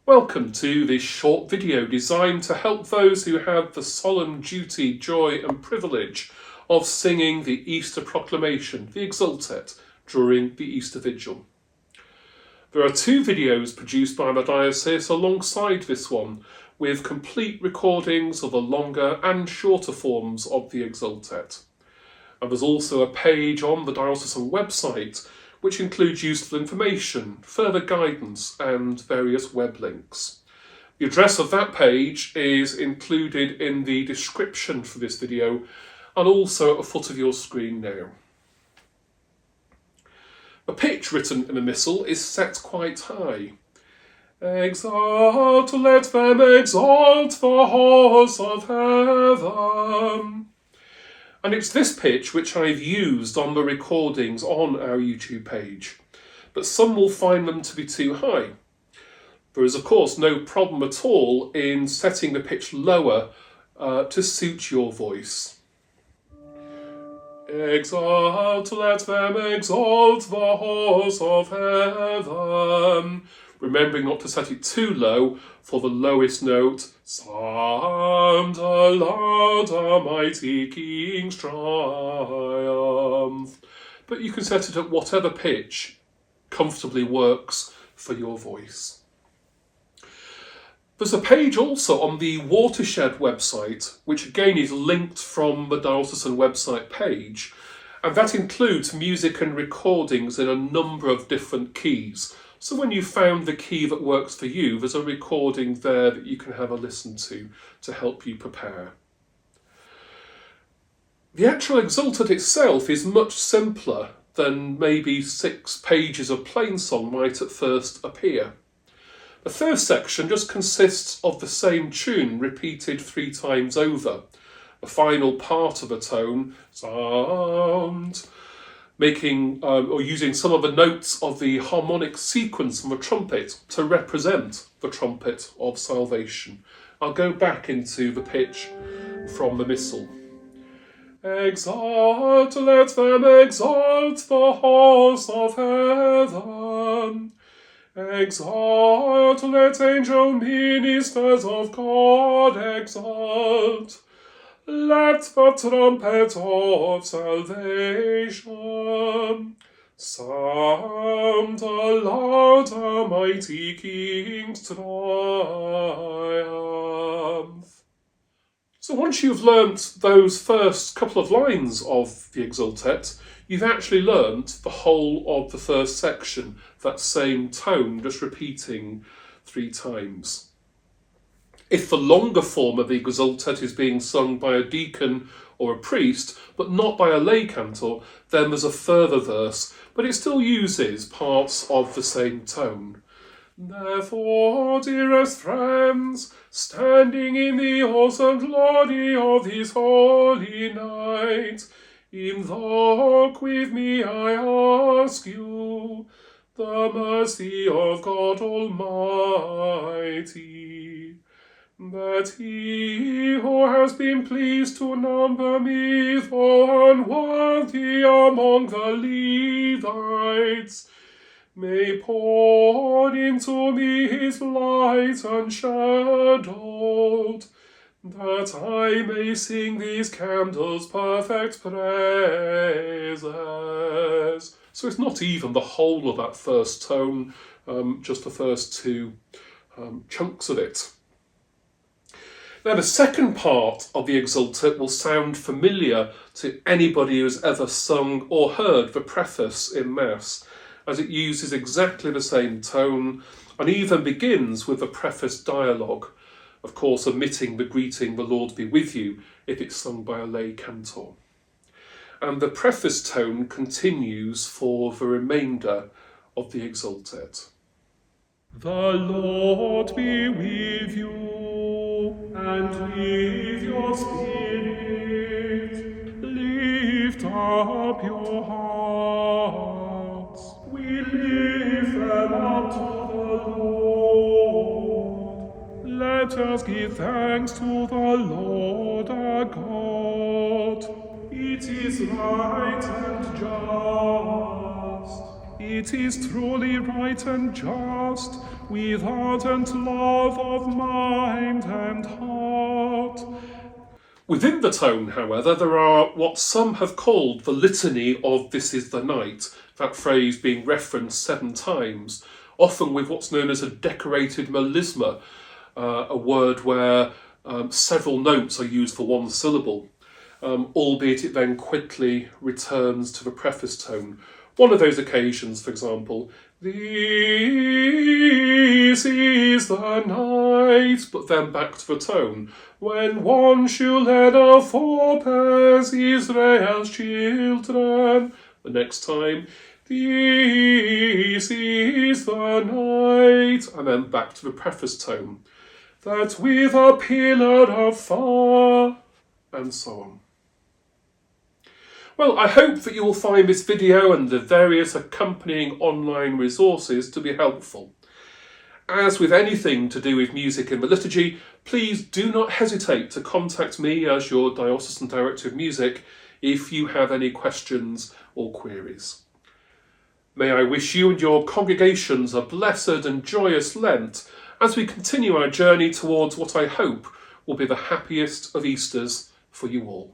Welcome to this short video designed to help those who have the solemn duty, joy and privilege of singing the Easter Proclamation, the Exsultet, during the Easter Vigil. There are two videos produced by the diocese alongside this one, with complete recordings of the longer and shorter forms of the Exsultet. And there's also a page on the diocesan website which includes useful information, further guidance and various web links. The address of that page is included in the description for this video and also at the foot of your screen now. The pitch written in the missal is set quite high. Exalt, let them exalt the horse of heaven. And it's this pitch which I've used on the recordings on our YouTube page, but some will find them to be too high. There is of course no problem at all in setting the pitch lower to suit your voice. Exalt, let them exalt the horse of heaven. Remembering not to set it too low, for the lowest note, sound aloud a mighty King's triumph. But you can set it at whatever pitch comfortably works for your voice. There's a page also on the Watershed website, which again is linked from the diocesan website page, and that includes music and recordings in a number of different keys. So when you've found the key that works for you, there's a recording there that you can have a listen to help you prepare. The actual Exsultet itself is much simpler than maybe 6 pages of plain song might at first appear. The first section just consists of the same tune repeated 3 times over. The final part of the tone, sound, making or using some of the notes of the harmonic sequence from a trumpet to represent the trumpet of salvation. I'll go back into the pitch from the missal. Exalt, let them exalt the horse of heaven. Exalt, let angel ministers of God exalt. Let the trumpet of salvation sound aloud a mighty King's triumph. So once you've learnt those first couple of lines of the Exsultet, you've actually learnt the whole of the first section, that same tone just repeating 3 times. If the longer form of the Exsultet is being sung by a deacon or a priest, but not by a lay cantor, then there's a further verse, but it still uses parts of the same tone. Therefore, dearest friends, standing in the awesome glory of this holy night, invoke with me, I ask you, the mercy of God Almighty, that he who has been pleased to number me for unworthy among the Levites may pour into me his light unshadowed, that I may sing these candles' perfect praises. So it's not even the whole of that first tone, just the first 2 chunks of it. Now the second part of the Exsultet will sound familiar to anybody who's ever sung or heard the preface in Mass, as it uses exactly the same tone and even begins with the preface dialogue, of course omitting the greeting, the Lord be with you, if it's sung by a lay cantor. And the preface tone continues for the remainder of the Exsultet. The Lord be with you, and with your spirit. Lift up your hearts. We lift them up to the Lord. Let us give thanks to the Lord our God. It is right and just. it is truly right and just, with ardent love of mind and heart. Within the tone, however, there are what some have called the litany of "This is the night," that phrase being referenced 7 times, often with what's known as a decorated melisma, a word where several notes are used for one syllable, albeit it then quickly returns to the preface tone. One of those occasions, for example, "This is the night," but then back to the tone, "when one shall forbears Israel's children." The next time, "This is the night," and then back to the preface tone, "that with a pillar of fire," and so on. Well, I hope that you will find this video and the various accompanying online resources to be helpful. As with anything to do with music in the liturgy, please do not hesitate to contact me as your Diocesan Director of Music if you have any questions or queries. May I wish you and your congregations a blessed and joyous Lent as we continue our journey towards what I hope will be the happiest of Easters for you all.